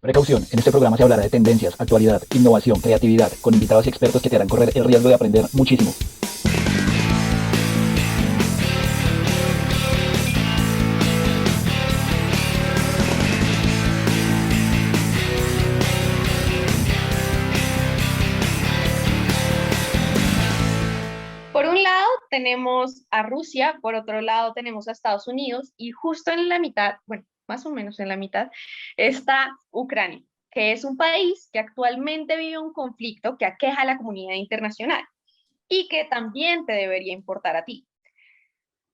Precaución, en este programa se hablará de tendencias, actualidad, innovación, creatividad, con invitados y expertos que te harán correr el riesgo de aprender muchísimo. Por un lado tenemos a Rusia, por otro lado tenemos a Estados Unidos y justo en la mitad, bueno, más o menos en la mitad, está Ucrania, que es un país que actualmente vive un conflicto que aqueja a la comunidad internacional y que también te debería importar a ti.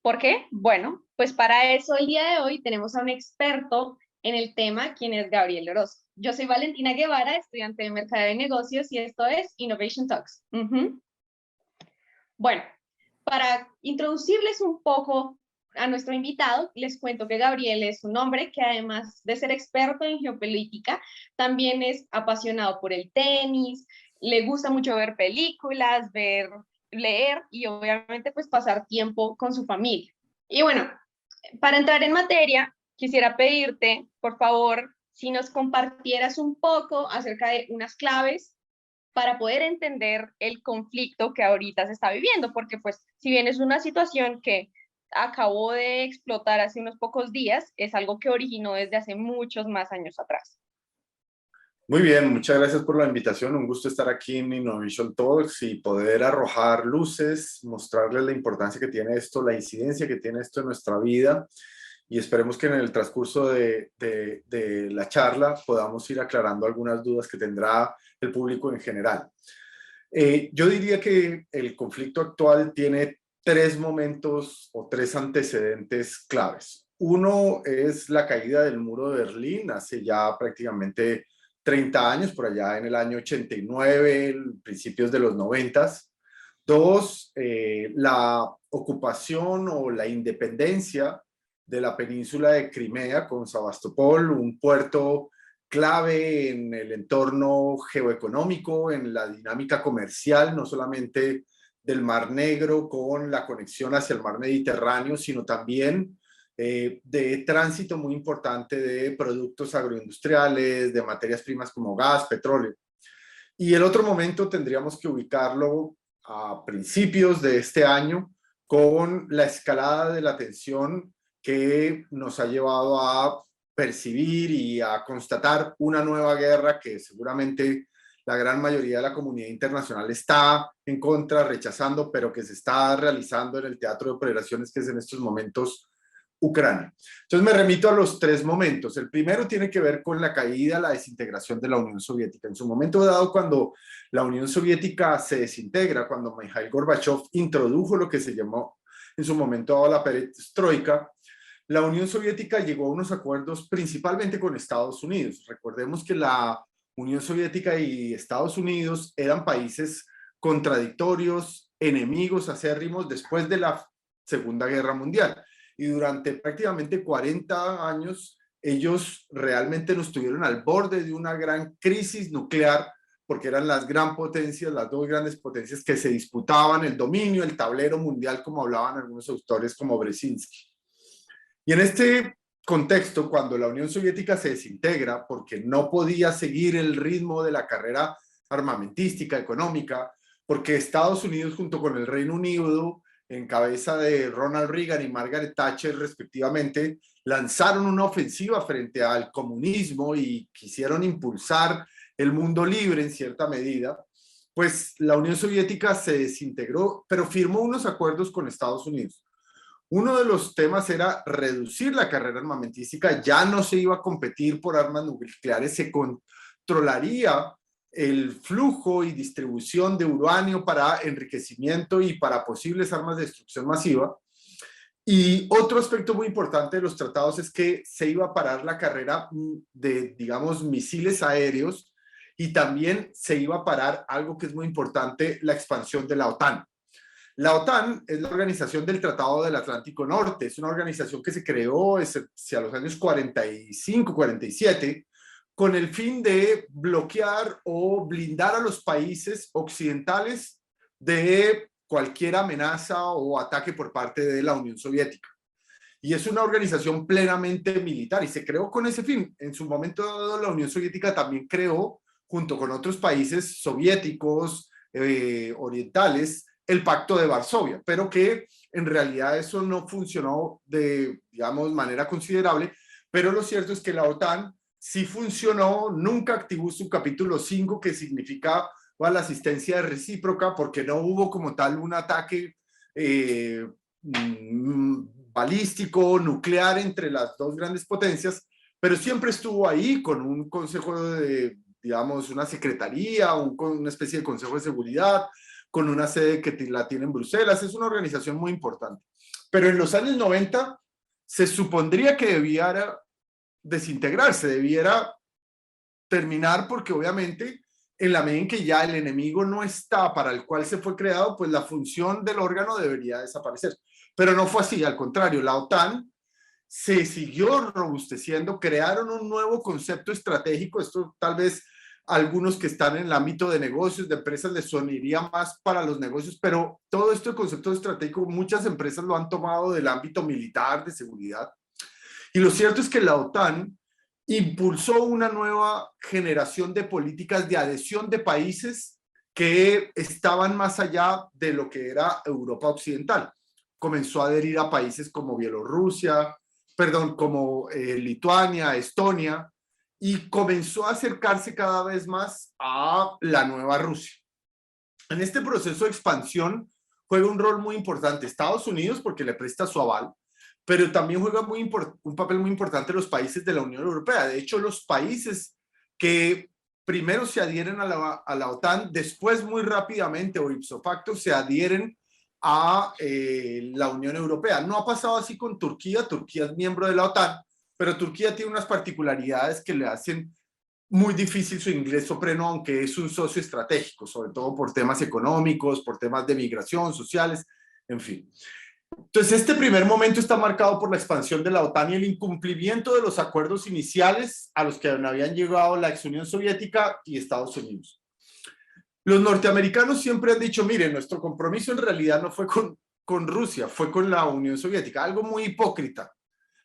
¿Por qué? Bueno, pues para eso el día de hoy tenemos a un experto en el tema, quien es Gabriel Orozco. Yo soy Valentina Guevara, estudiante de Mercadeo de Negocios y esto es Innovation Talks. Bueno, para introducirles un poco a nuestro invitado, les cuento que Gabriel es un hombre que además de ser experto en geopolítica, también es apasionado por el tenis, le gusta mucho ver películas, leer y obviamente pues pasar tiempo con su familia. Y bueno, para entrar en materia, quisiera pedirte, por favor, si nos compartieras un poco acerca de unas claves para poder entender el conflicto que ahorita se está viviendo, porque pues si bien es una situación que acabó de explotar hace unos pocos días, es algo que originó desde hace muchos más años atrás. Muy bien, muchas gracias por la invitación. Un gusto estar aquí en Innovation Talks y poder arrojar luces, mostrarles la importancia que tiene esto, la incidencia que tiene esto en nuestra vida y esperemos que en el transcurso de la charla podamos ir aclarando algunas dudas que tendrá el público en general. Yo diría que el conflicto actual tiene tres momentos o tres antecedentes claves. Uno es la caída del muro de Berlín hace ya prácticamente 30 años, por allá en el año 89, principios de los 90. Dos, la ocupación o la independencia de la península de Crimea con Sebastopol, un puerto clave en el entorno geoeconómico, en la dinámica comercial, no solamente del Mar Negro con la conexión hacia el Mar Mediterráneo, sino también de tránsito muy importante de productos agroindustriales, de materias primas como gas, petróleo. Y el otro momento tendríamos que ubicarlo a principios de este año con la escalada de la tensión que nos ha llevado a percibir y a constatar una nueva guerra que seguramente la gran mayoría de la comunidad internacional está en contra, rechazando, pero que se está realizando en el teatro de operaciones que es en estos momentos Ucrania. Entonces me remito a los tres momentos. El primero tiene que ver con la caída, la desintegración de la Unión Soviética. En su momento dado, cuando la Unión Soviética se desintegra, cuando Mikhail Gorbachev introdujo lo que se llamó en su momento dado la perestroika, la Unión Soviética llegó a unos acuerdos principalmente con Estados Unidos. Recordemos que la Unión Soviética y Estados Unidos eran países contradictorios, enemigos acérrimos después de la Segunda Guerra Mundial. Y durante prácticamente 40 años ellos realmente nos tuvieron al borde de una gran crisis nuclear porque eran las gran potencias, las dos grandes potencias que se disputaban el dominio, el tablero mundial, como hablaban algunos autores como Brzezinski. Y en este contexto, cuando la Unión Soviética se desintegra porque no podía seguir el ritmo de la carrera armamentística, económica, porque Estados Unidos junto con el Reino Unido en cabeza de Ronald Reagan y Margaret Thatcher respectivamente, lanzaron una ofensiva frente al comunismo y quisieron impulsar el mundo libre en cierta medida, pues la Unión Soviética se desintegró, pero firmó unos acuerdos con Estados Unidos. Uno de los temas era reducir la carrera armamentística, ya no se iba a competir por armas nucleares, se controlaría el flujo y distribución de uranio para enriquecimiento y para posibles armas de destrucción masiva. Y otro aspecto muy importante de los tratados es que se iba a parar la carrera de, digamos, misiles aéreos y también se iba a parar algo que es muy importante, la expansión de la OTAN. La OTAN es la organización del Tratado del Atlántico Norte, es una organización que se creó hacia los años 45, 47, con el fin de bloquear o blindar a los países occidentales de cualquier amenaza o ataque por parte de la Unión Soviética. y es una organización plenamente militar y se creó con ese fin. En su momento dado, la Unión Soviética también creó, junto con otros países soviéticos orientales, el Pacto de Varsovia, pero que en realidad eso no funcionó de, digamos, manera considerable, pero lo cierto es que la OTAN sí funcionó, nunca activó su capítulo 5, que significa la asistencia recíproca, porque no hubo como tal un ataque balístico, nuclear entre las dos grandes potencias, pero siempre estuvo ahí con un consejo de, digamos, una secretaría, una especie de consejo de seguridad, con una sede que la tiene en Bruselas. Es una organización muy importante. Pero en los años 90 se supondría que debiera desintegrarse, debiera terminar, porque obviamente en la medida en que ya el enemigo no está para el cual se fue creado, pues la función del órgano debería desaparecer. Pero no fue así, al contrario, la OTAN se siguió robusteciendo, crearon un nuevo concepto estratégico. Esto tal vez a algunos que están en el ámbito de negocios, de empresas, les sonaría más para los negocios, pero todo este concepto estratégico muchas empresas lo han tomado del ámbito militar, de seguridad. Y lo cierto es que la OTAN impulsó una nueva generación de políticas de adhesión de países que estaban más allá de lo que era Europa Occidental. Comenzó a adherir a países como Bielorrusia, como Lituania, Estonia, y comenzó a acercarse cada vez más a la nueva Rusia. En este proceso de expansión juega un rol muy importante Estados Unidos, porque le presta su aval, pero también juega un papel muy importante los países de la Unión Europea. De hecho, los países que primero se adhieren a la OTAN, después muy rápidamente o ipso facto se adhieren a la Unión Europea. No ha pasado así con Turquía. Turquía es miembro de la OTAN, pero Turquía tiene unas particularidades que le hacen muy difícil su ingreso pleno, aunque es un socio estratégico, sobre todo por temas económicos, por temas de migración, sociales, en fin. Entonces, este primer momento está marcado por la expansión de la OTAN y el incumplimiento de los acuerdos iniciales a los que habían llegado la ex Unión Soviética y Estados Unidos. Los norteamericanos siempre han dicho, miren, nuestro compromiso en realidad no fue con Rusia, fue con la Unión Soviética, algo muy hipócrita,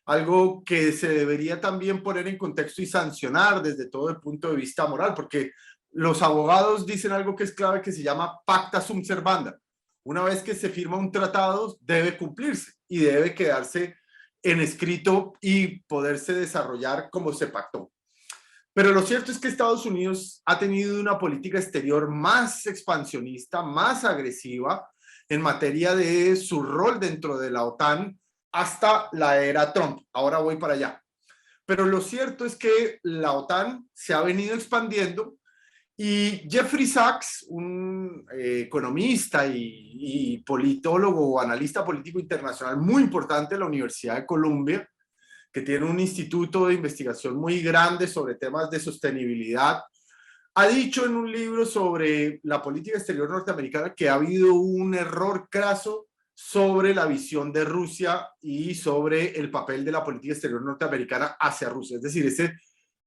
algo que se debería también poner en contexto y sancionar desde todo el punto de vista moral, porque los abogados dicen algo que es clave, que se llama pacta sunt servanda. Una vez que se firma un tratado, debe cumplirse y debe quedarse en escrito y poderse desarrollar como se pactó. Pero lo cierto es que Estados Unidos ha tenido una política exterior más expansionista, más agresiva en materia de su rol dentro de la OTAN hasta la era Trump. Ahora voy para allá. Pero lo cierto es que la OTAN se ha venido expandiendo y Jeffrey Sachs, un economista y politólogo o analista político internacional muy importante de la Universidad de Columbia, que tiene un instituto de investigación muy grande sobre temas de sostenibilidad, ha dicho en un libro sobre la política exterior norteamericana que ha habido un error craso sobre la visión de Rusia y sobre el papel de la política exterior norteamericana hacia Rusia. Es decir, ese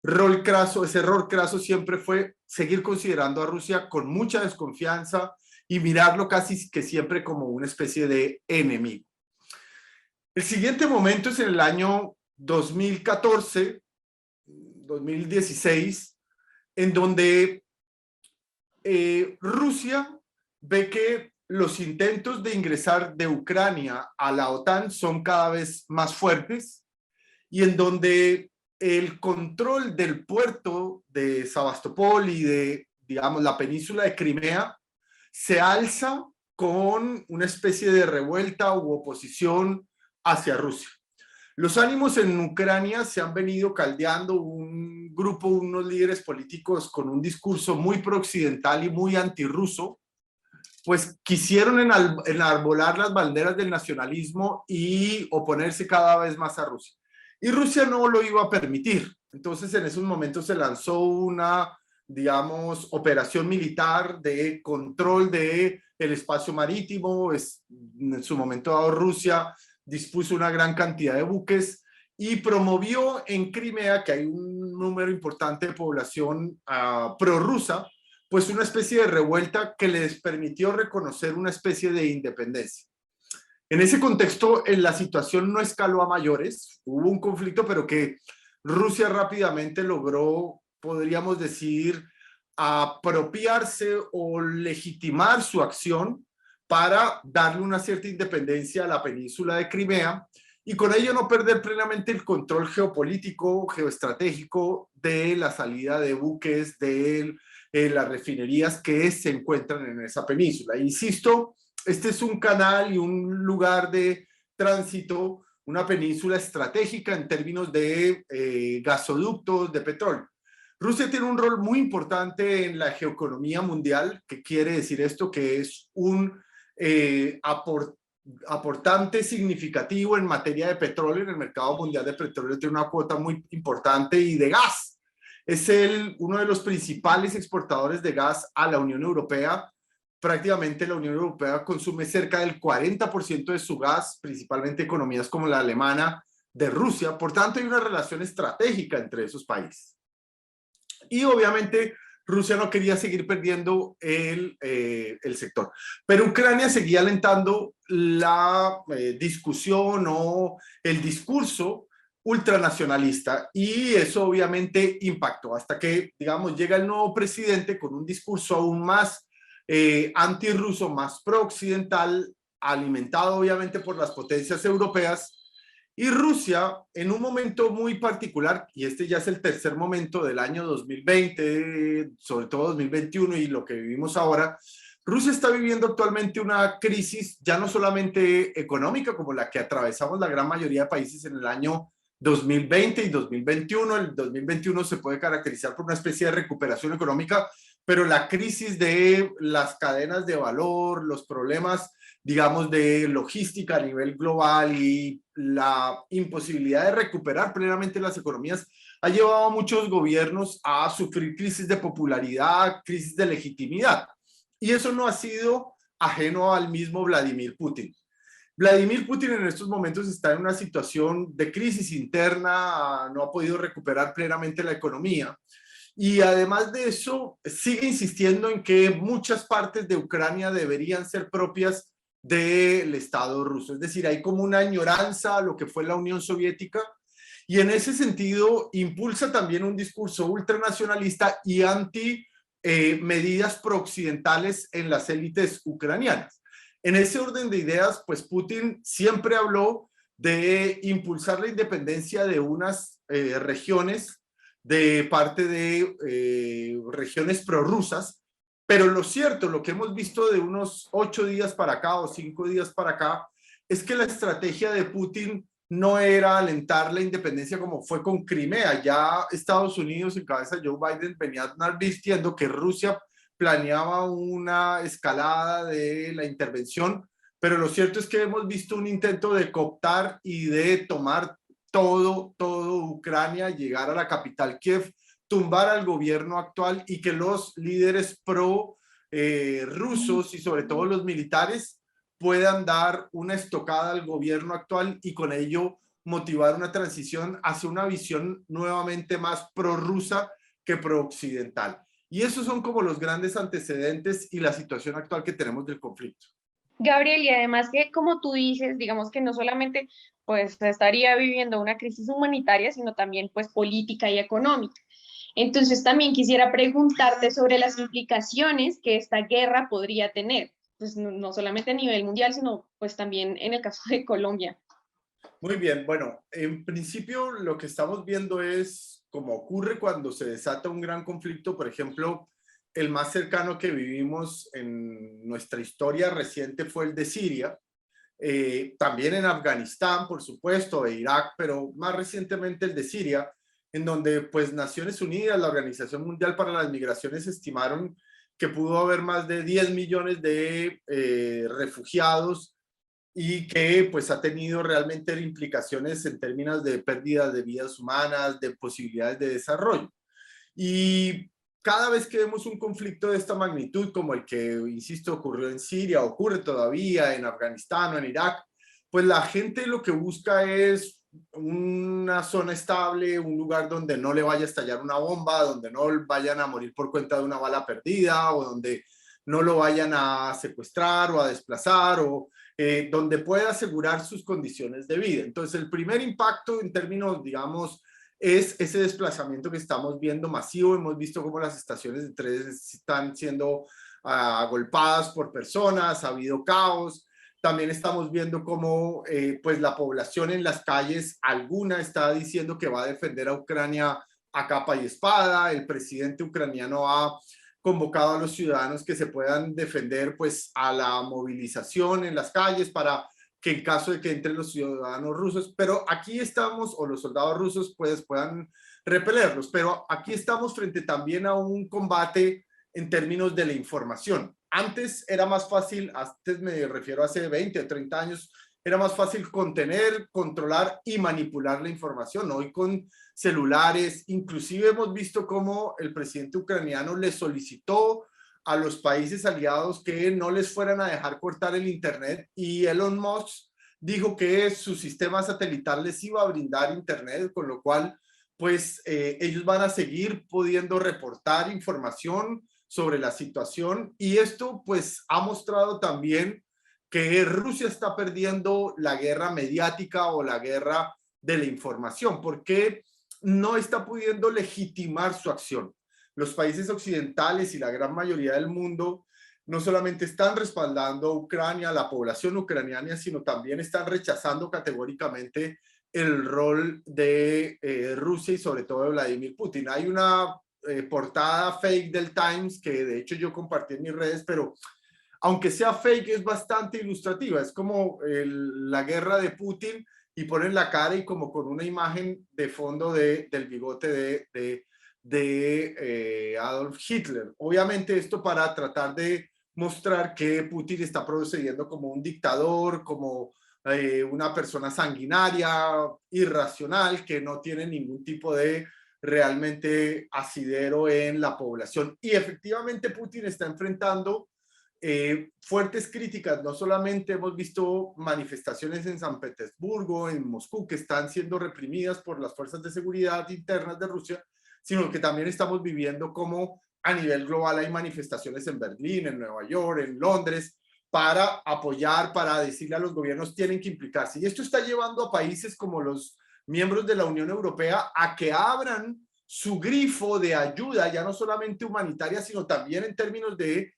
error craso siempre fue seguir considerando a Rusia con mucha desconfianza y mirarlo casi que siempre como una especie de enemigo. El siguiente momento es en el año 2014, 2016, en donde Rusia ve que los intentos de ingresar de Ucrania a la OTAN son cada vez más fuertes y en donde el control del puerto de Sebastopol y de, digamos, la península de Crimea se alza con una especie de revuelta u oposición hacia Rusia. Los ánimos en Ucrania se han venido caldeando. Un grupo, unos líderes políticos con un discurso muy prooccidental y muy antirruso, pues quisieron enarbolar las banderas del nacionalismo y oponerse cada vez más a Rusia. Y Rusia no lo iba a permitir. Entonces, en esos momentos se lanzó una, digamos, operación militar de control del espacio marítimo. En su momento dado, Rusia dispuso una gran cantidad de buques y promovió en Crimea, que hay un número importante de población prorrusa, pues una especie de revuelta que les permitió reconocer una especie de independencia. En ese contexto, la situación no escaló a mayores, hubo un conflicto, pero que Rusia rápidamente logró, podríamos decir, apropiarse o legitimar su acción para darle una cierta independencia a la península de Crimea y con ello no perder plenamente el control geopolítico, geoestratégico de la salida de buques, de las refinerías que se encuentran en esa península. Insisto, este es un canal y un lugar de tránsito, una península estratégica en términos de gasoductos, de petróleo. Rusia tiene un rol muy importante en la geoeconomía mundial. ¿Qué quiere decir esto? Que es un aportante significativo en materia de petróleo. En el mercado mundial de petróleo tiene una cuota muy importante y de gas. Es uno de los principales exportadores de gas a la Unión Europea. Prácticamente la Unión Europea consume cerca del 40% de su gas, principalmente economías como la alemana, de Rusia. Por tanto, hay una relación estratégica entre esos países. Y obviamente Rusia no quería seguir perdiendo el sector. Pero Ucrania seguía alentando la discusión o el discurso ultranacionalista y eso obviamente impactó hasta que, digamos, llega el nuevo presidente con un discurso aún más antirruso, más pro-occidental, alimentado obviamente por las potencias europeas. Y Rusia, en un momento muy particular, y este ya es el tercer momento del año 2020, sobre todo 2021 y lo que vivimos ahora, Rusia está viviendo actualmente una crisis ya no solamente económica como la que atravesamos la gran mayoría de países en el año 2020 y 2021. El 2021 se puede caracterizar por una especie de recuperación económica, pero la crisis de las cadenas de valor, los problemas, digamos, de logística a nivel global y la imposibilidad de recuperar plenamente las economías ha llevado a muchos gobiernos a sufrir crisis de popularidad, crisis de legitimidad. Y eso no ha sido ajeno al mismo Vladimir Putin. Vladimir Putin en estos momentos está en una situación de crisis interna, no ha podido recuperar plenamente la economía. Y además de eso, sigue insistiendo en que muchas partes de Ucrania deberían ser propias del Estado ruso. Es decir, hay como una añoranza a lo que fue la Unión Soviética y en ese sentido impulsa también un discurso ultranacionalista y anti medidas prooccidentales en las élites ucranianas. En ese orden de ideas, pues Putin siempre habló de impulsar la independencia de unas regiones de parte de regiones prorrusas, pero lo cierto, lo que hemos visto de unos 8 días para acá o 5 días para acá, es que la estrategia de Putin no era alentar la independencia como fue con Crimea. Ya Estados Unidos, en cabeza de Joe Biden, venía advirtiendo que Rusia planeaba una escalada de la intervención, pero lo cierto es que hemos visto un intento de cooptar y de tomar todo Ucrania, llegar a la capital Kiev, tumbar al gobierno actual y que los líderes rusos y sobre todo los militares puedan dar una estocada al gobierno actual y con ello motivar una transición hacia una visión nuevamente más prorrusa que prooccidental. Y esos son como los grandes antecedentes y la situación actual que tenemos del conflicto. Gabriel, y además que como tú dices, digamos que no solamente pues estaría viviendo una crisis humanitaria, sino también pues política y económica. Entonces también quisiera preguntarte sobre las implicaciones que esta guerra podría tener, pues no solamente a nivel mundial, sino pues también en el caso de Colombia. Muy bien, bueno, en principio lo que estamos viendo es como ocurre cuando se desata un gran conflicto, por ejemplo, el más cercano que vivimos en nuestra historia reciente fue el de Siria, también en Afganistán, por supuesto, e Irak, pero más recientemente el de Siria, en donde pues Naciones Unidas, la Organización Mundial para las Migraciones estimaron que pudo haber más de 10 millones de refugiados y que pues ha tenido realmente implicaciones en términos de pérdidas de vidas humanas, de posibilidades de desarrollo. Y cada vez que vemos un conflicto de esta magnitud, como el que, insisto, ocurrió en Siria, ocurre todavía en Afganistán o en Irak, pues la gente lo que busca es una zona estable, un lugar donde no le vaya a estallar una bomba, donde no vayan a morir por cuenta de una bala perdida o donde no lo vayan a secuestrar o a desplazar, o donde pueda asegurar sus condiciones de vida. Entonces, el primer impacto en términos, digamos, es ese desplazamiento que estamos viendo masivo. Hemos visto cómo las estaciones de trenes están siendo agolpadas por personas, ha habido caos. También estamos viendo cómo pues la población en las calles, alguna está diciendo que va a defender a Ucrania a capa y espada. El presidente ucraniano ha convocado a los ciudadanos que se puedan defender pues a la movilización en las calles para que en caso de que entren los ciudadanos rusos, pero aquí estamos, o los soldados rusos pues puedan repelerlos, pero aquí estamos frente también a un combate en términos de la información. Antes era más fácil, antes me refiero a hace 20 o 30 años, era más fácil contener, controlar y manipular la información. Hoy con celulares, inclusive hemos visto cómo el presidente ucraniano le solicitó a los países aliados que no les fueran a dejar cortar el internet, y Elon Musk dijo que su sistema satelital les iba a brindar internet, con lo cual pues ellos van a seguir pudiendo reportar información sobre la situación, y esto pues ha mostrado también que Rusia está perdiendo la guerra mediática o la guerra de la información, porque no está pudiendo legitimar su acción. Los países occidentales y la gran mayoría del mundo no solamente están respaldando a Ucrania, la población ucraniana, sino también están rechazando categóricamente el rol de Rusia y sobre todo de Vladimir Putin. Hay una portada fake del Times que de hecho yo compartí en mis redes, pero aunque sea fake es bastante ilustrativa. Es como la guerra de Putin y ponen la cara y como con una imagen de fondo del bigote de Adolf Hitler. Obviamente esto para tratar de mostrar que Putin está procediendo como un dictador, como una persona sanguinaria, irracional, que no tiene ningún tipo de realmente asidero en la población. Y efectivamente Putin está enfrentando fuertes críticas. No solamente hemos visto manifestaciones en San Petersburgo, en Moscú, que están siendo reprimidas por las fuerzas de seguridad internas de Rusia, sino que también estamos viviendo como a nivel global hay manifestaciones en Berlín, en Nueva York, en Londres, para apoyar, para decirle a los gobiernos tienen que implicarse. Y esto está llevando a países como los miembros de la Unión Europea a que abran su grifo de ayuda, ya no solamente humanitaria, sino también en términos de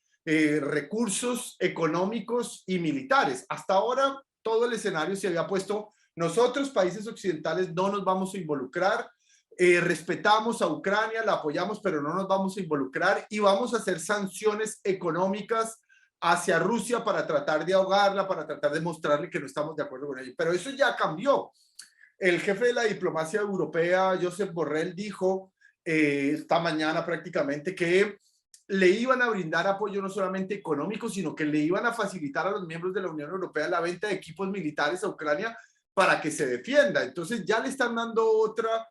recursos económicos y militares. Hasta ahora todo el escenario se había puesto, nosotros países occidentales no nos vamos a involucrar, respetamos a Ucrania, la apoyamos, pero no nos vamos a involucrar y vamos a hacer sanciones económicas hacia Rusia para tratar de ahogarla, para tratar de mostrarle que no estamos de acuerdo con ella. Pero eso ya cambió. El jefe de la diplomacia europea, Josep Borrell, dijo esta mañana prácticamente que le iban a brindar apoyo no solamente económico, sino que le iban a facilitar a los miembros de la Unión Europea la venta de equipos militares a Ucrania para que se defienda. Entonces ya le están dando otra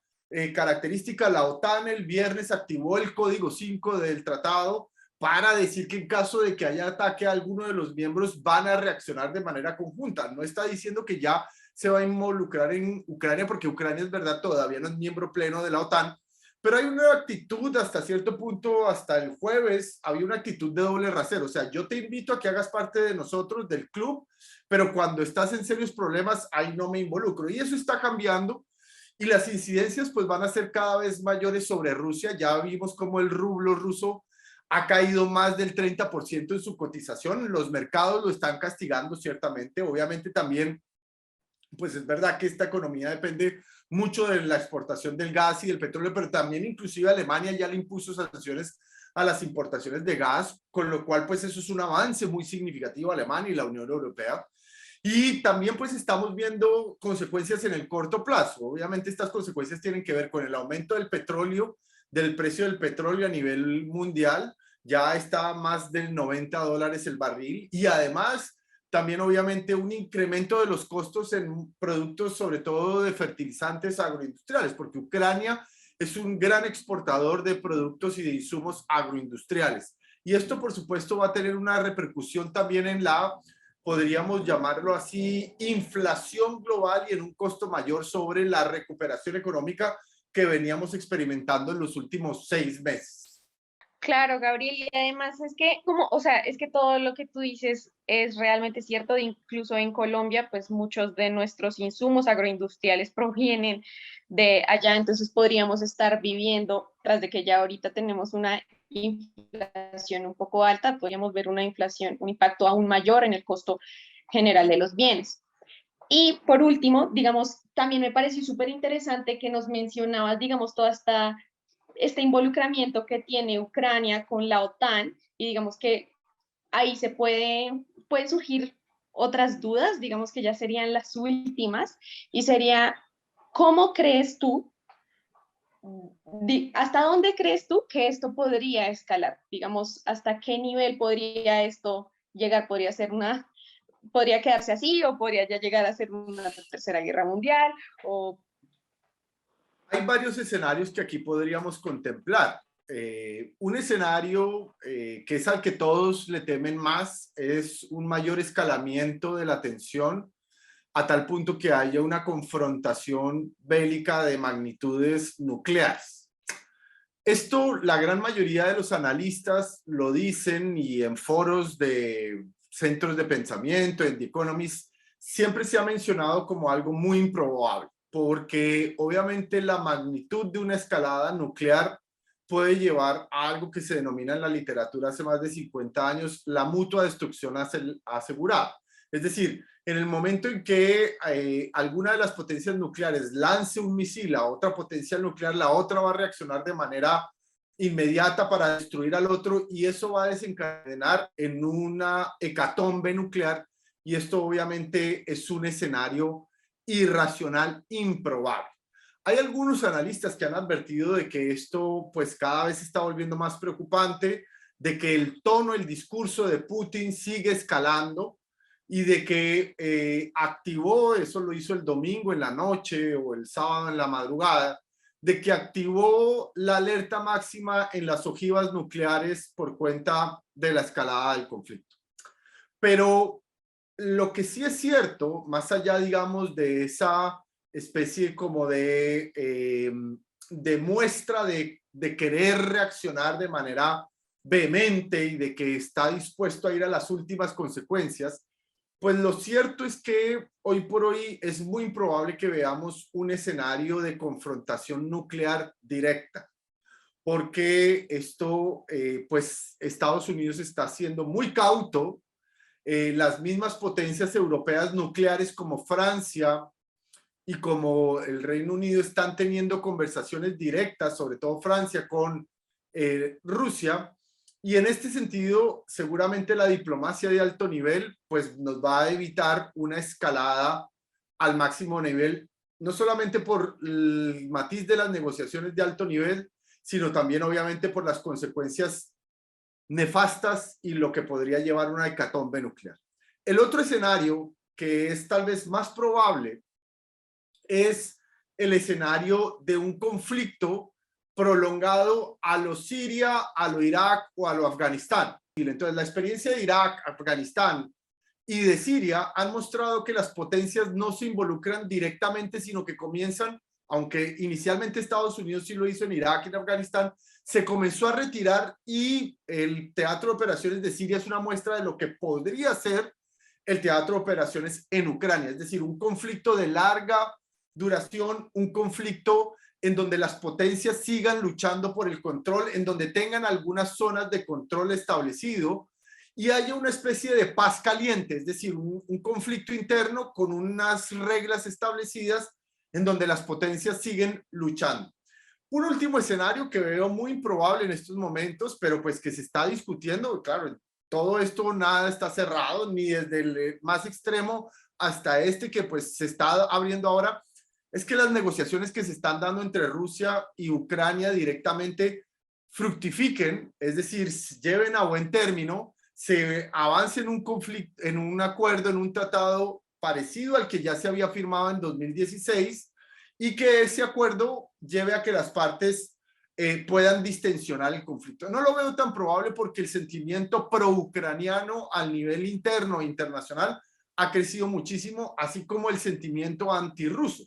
característica. La OTAN el viernes activó el código 5 del tratado para decir que en caso de que haya ataque a alguno de los miembros van a reaccionar de manera conjunta. No está diciendo que ya se va a involucrar en Ucrania, porque Ucrania es verdad, todavía no es miembro pleno de la OTAN, pero hay una actitud hasta cierto punto, hasta el jueves, había una actitud de doble rasero. O sea, yo te invito a que hagas parte de nosotros, del club, pero cuando estás en serios problemas, ahí no me involucro. Y eso está cambiando y las incidencias pues van a ser cada vez mayores sobre Rusia. Ya vimos cómo el rublo ruso ha caído más del 30% en su cotización. Los mercados lo están castigando ciertamente. Obviamente también, pues es verdad que esta economía depende mucho de la exportación del gas y del petróleo, pero también inclusive Alemania ya le impuso sanciones a las importaciones de gas, con lo cual pues eso es un avance muy significativo a Alemania y la Unión Europea. Y también pues estamos viendo consecuencias en el corto plazo. Obviamente estas consecuencias tienen que ver con el aumento del petróleo, del precio del petróleo a nivel mundial. Ya está más del $90 el barril, y además también obviamente un incremento de los costos en productos, sobre todo de fertilizantes agroindustriales, porque Ucrania es un gran exportador de productos y de insumos agroindustriales. Y esto, por supuesto, va a tener una repercusión también en la, podríamos llamarlo así, inflación global, y en un costo mayor sobre la recuperación económica que veníamos experimentando en los últimos 6 meses. Claro, Gabriel, y además es que, como, o sea, es que todo lo que tú dices es realmente cierto, incluso en Colombia, pues muchos de nuestros insumos agroindustriales provienen de allá, entonces podríamos estar viviendo, tras de que ya ahorita tenemos una inflación un poco alta, podríamos ver una inflación, un impacto aún mayor en el costo general de los bienes. Y por último, digamos, también me pareció súper interesante que nos mencionabas, digamos, toda esta este involucramiento que tiene Ucrania con la OTAN y digamos que ahí pueden surgir otras dudas, digamos que ya serían las últimas, y sería, ¿cómo crees tú, hasta dónde crees tú que esto podría escalar? Digamos, ¿hasta qué nivel podría esto llegar? Podría quedarse así o podría ya llegar a ser una tercera guerra mundial o Hay varios escenarios que aquí podríamos contemplar. Un escenario que es al que todos le temen más es un mayor escalamiento de la tensión a tal punto que haya una confrontación bélica de magnitudes nucleares. Esto, la gran mayoría de los analistas lo dicen y en foros de centros de pensamiento, en The Economist, siempre se ha mencionado como algo muy improbable, porque obviamente la magnitud de una escalada nuclear puede llevar a algo que se denomina en la literatura hace más de 50 años la mutua destrucción asegurada. Es decir, en el momento en que alguna de las potencias nucleares lance un misil a otra potencia nuclear, la otra va a reaccionar de manera inmediata para destruir al otro y eso va a desencadenar en una hecatombe nuclear y esto obviamente es un escenario irracional, improbable. Hay algunos analistas que han advertido de que esto pues cada vez se está volviendo más preocupante, de que el tono, el discurso de Putin sigue escalando y de que activó, eso lo hizo el domingo en la noche o el sábado en la madrugada, de que activó la alerta máxima en las ojivas nucleares por cuenta de la escalada del conflicto. Pero lo que sí es cierto, más allá, digamos, de esa especie como de muestra de querer reaccionar de manera vehemente y de que está dispuesto a ir a las últimas consecuencias, pues lo cierto es que hoy por hoy es muy improbable que veamos un escenario de confrontación nuclear directa, porque esto, pues Estados Unidos está siendo muy cauto. Las mismas potencias europeas nucleares como Francia y como el Reino Unido están teniendo conversaciones directas, sobre todo Francia con Rusia, y en este sentido seguramente la diplomacia de alto nivel pues nos va a evitar una escalada al máximo nivel, no solamente por el matiz de las negociaciones de alto nivel, sino también obviamente por las consecuencias nefastas y lo que podría llevar a una hecatombe nuclear. El otro escenario, que es tal vez más probable, es el escenario de un conflicto prolongado a lo Siria, a lo Irak o a lo Afganistán. Entonces, la experiencia de Irak, Afganistán y de Siria han mostrado que las potencias no se involucran directamente, sino que comienzan, aunque inicialmente Estados Unidos sí lo hizo en Irak y en Afganistán, se comenzó a retirar y el teatro de operaciones de Siria es una muestra de lo que podría ser el teatro de operaciones en Ucrania, es decir, un conflicto de larga duración, un conflicto en donde las potencias sigan luchando por el control, en donde tengan algunas zonas de control establecido y haya una especie de paz caliente, es decir, un conflicto interno con unas reglas establecidas en donde las potencias siguen luchando. Un último escenario que veo muy improbable en estos momentos, pero pues que se está discutiendo, claro, todo esto nada está cerrado, ni desde el más extremo hasta este que pues se está abriendo ahora, es que las negociaciones que se están dando entre Rusia y Ucrania directamente fructifiquen, es decir, lleven a buen término, se avance en un conflicto, en un acuerdo, en un tratado parecido al que ya se había firmado en 2016 y que ese acuerdo lleve a que las partes puedan distensionar el conflicto. No lo veo tan probable porque el sentimiento pro-ucraniano al nivel interno e internacional ha crecido muchísimo, así como el sentimiento antirruso.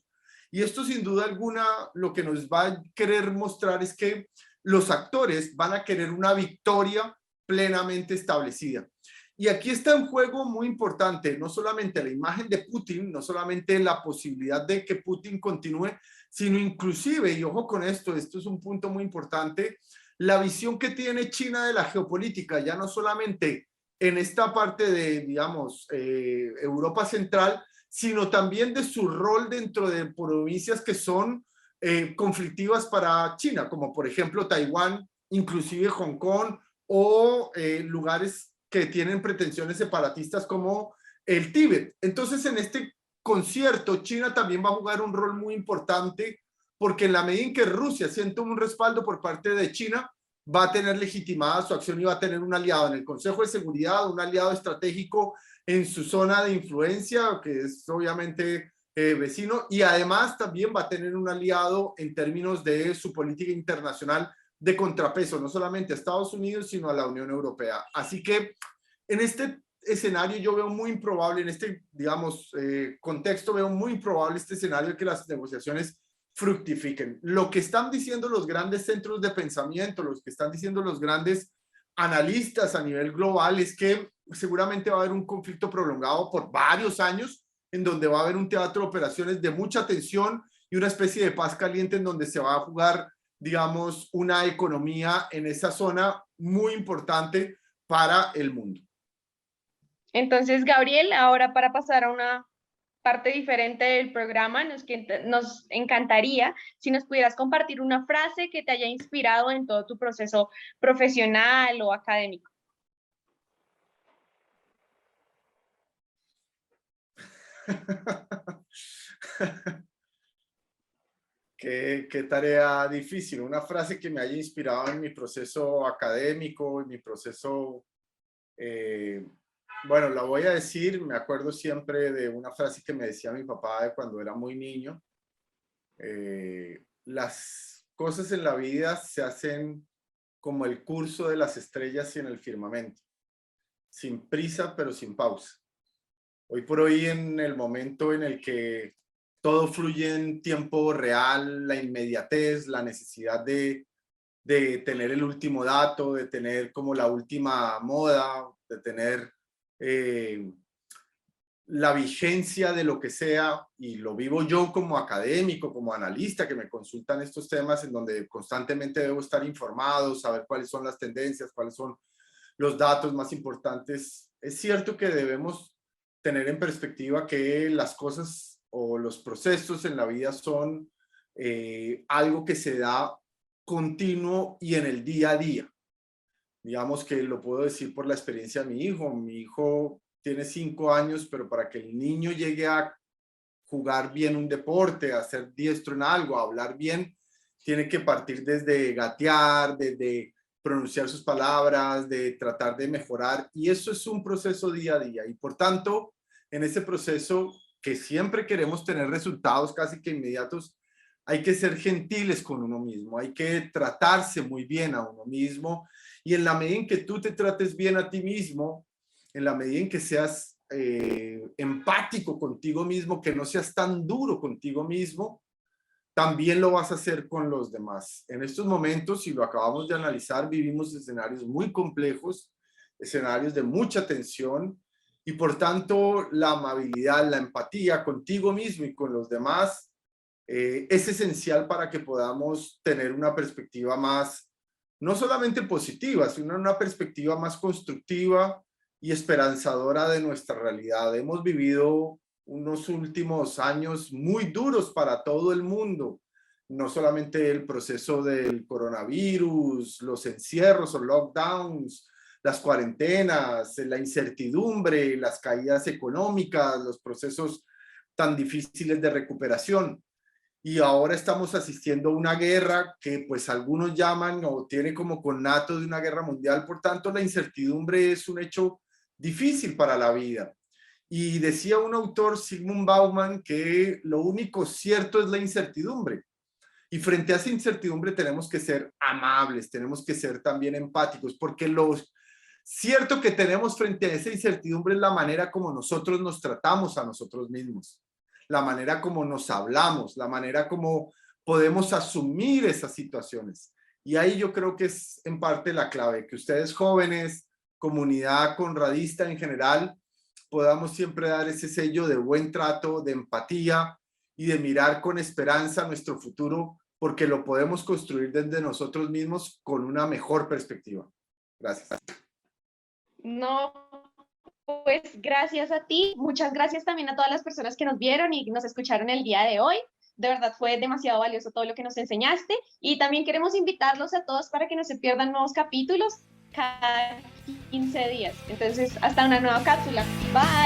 Y esto sin duda alguna lo que nos va a querer mostrar es que los actores van a querer una victoria plenamente establecida. Y aquí está en juego muy importante, no solamente la imagen de Putin, no solamente la posibilidad de que Putin continúe, sino inclusive, y ojo con esto es un punto muy importante, la visión que tiene China de la geopolítica, ya no solamente en esta parte de, digamos, Europa Central, sino también de su rol dentro de provincias que son conflictivas para China, como por ejemplo Taiwán, inclusive Hong Kong, o lugares que tienen pretensiones separatistas como el Tíbet. Entonces, en este concierto, China también va a jugar un rol muy importante, porque en la medida en que Rusia siente un respaldo por parte de China, va a tener legitimada su acción y va a tener un aliado en el Consejo de Seguridad, un aliado estratégico en su zona de influencia, que es obviamente vecino, y además también va a tener un aliado en términos de su política internacional de contrapeso, no solamente a Estados Unidos, sino a la Unión Europea. Así que en este escenario yo veo muy improbable, en este, digamos, contexto veo muy improbable este escenario que las negociaciones fructifiquen. Lo que están diciendo los grandes centros de pensamiento, los que están diciendo los grandes analistas a nivel global es que seguramente va a haber un conflicto prolongado por varios años, en donde va a haber un teatro de operaciones de mucha tensión y una especie de paz caliente en donde se va a jugar, digamos, una economía en esa zona muy importante para el mundo. Entonces, Gabriel, ahora para pasar a una parte diferente del programa, nos encantaría si nos pudieras compartir una frase que te haya inspirado en todo tu proceso profesional o académico. Qué tarea difícil. Una frase que me haya inspirado en mi proceso académico, en mi proceso... bueno, la voy a decir. Me acuerdo siempre de una frase que me decía mi papá de cuando era muy niño. Las cosas en la vida se hacen como el curso de las estrellas y en el firmamento. Sin prisa, pero sin pausa. Hoy por hoy, en el momento en el que todo fluye en tiempo real, la inmediatez, la necesidad de tener el último dato, de tener como la última moda, de tener la vigencia de lo que sea, y lo vivo yo como académico, como analista que me consultan estos temas, en donde constantemente debo estar informado, saber cuáles son las tendencias, cuáles son los datos más importantes. Es cierto que debemos tener en perspectiva que las cosas o los procesos en la vida son algo que se da continuo y en el día a día. Digamos que lo puedo decir por la experiencia de mi hijo. Mi hijo tiene 5 años, pero para que el niño llegue a jugar bien un deporte, a ser diestro en algo, a hablar bien, tiene que partir desde gatear, desde pronunciar sus palabras, de tratar de mejorar, y eso es un proceso día a día, y por tanto, en ese proceso que siempre queremos tener resultados casi que inmediatos, hay que ser gentiles con uno mismo, hay que tratarse muy bien a uno mismo, y en la medida en que tú te trates bien a ti mismo, en la medida en que seas empático contigo mismo, que no seas tan duro contigo mismo, también lo vas a hacer con los demás. En estos momentos, y lo acabamos de analizar, vivimos escenarios muy complejos, escenarios de mucha tensión, y por tanto la amabilidad, la empatía contigo mismo y con los demás es esencial para que podamos tener una perspectiva más, no solamente positiva, sino una perspectiva más constructiva y esperanzadora de nuestra realidad. Hemos vivido unos últimos años muy duros para todo el mundo, no solamente el proceso del coronavirus, los encierros o lockdowns, las cuarentenas, la incertidumbre, las caídas económicas, los procesos tan difíciles de recuperación. Y ahora estamos asistiendo a una guerra que pues algunos llaman o tiene como connato de una guerra mundial. Por tanto, la incertidumbre es un hecho difícil para la vida. Y decía un autor, Zygmunt Bauman, que lo único cierto es la incertidumbre. Y frente a esa incertidumbre tenemos que ser amables, tenemos que ser también empáticos, porque lo cierto que tenemos frente a esa incertidumbre es la manera como nosotros nos tratamos a nosotros mismos, la manera como nos hablamos, la manera como podemos asumir esas situaciones. Y ahí yo creo que es en parte la clave, que ustedes jóvenes, comunidad conradista en general, podamos siempre dar ese sello de buen trato, de empatía y de mirar con esperanza nuestro futuro, porque lo podemos construir desde nosotros mismos con una mejor perspectiva. Gracias. No, pues gracias a ti. Muchas gracias también a todas las personas que nos vieron y nos escucharon el día de hoy. De verdad fue demasiado valioso todo lo que nos enseñaste y también queremos invitarlos a todos para que no se pierdan nuevos capítulos cada 15 días. Entonces, hasta una nueva cápsula. Bye.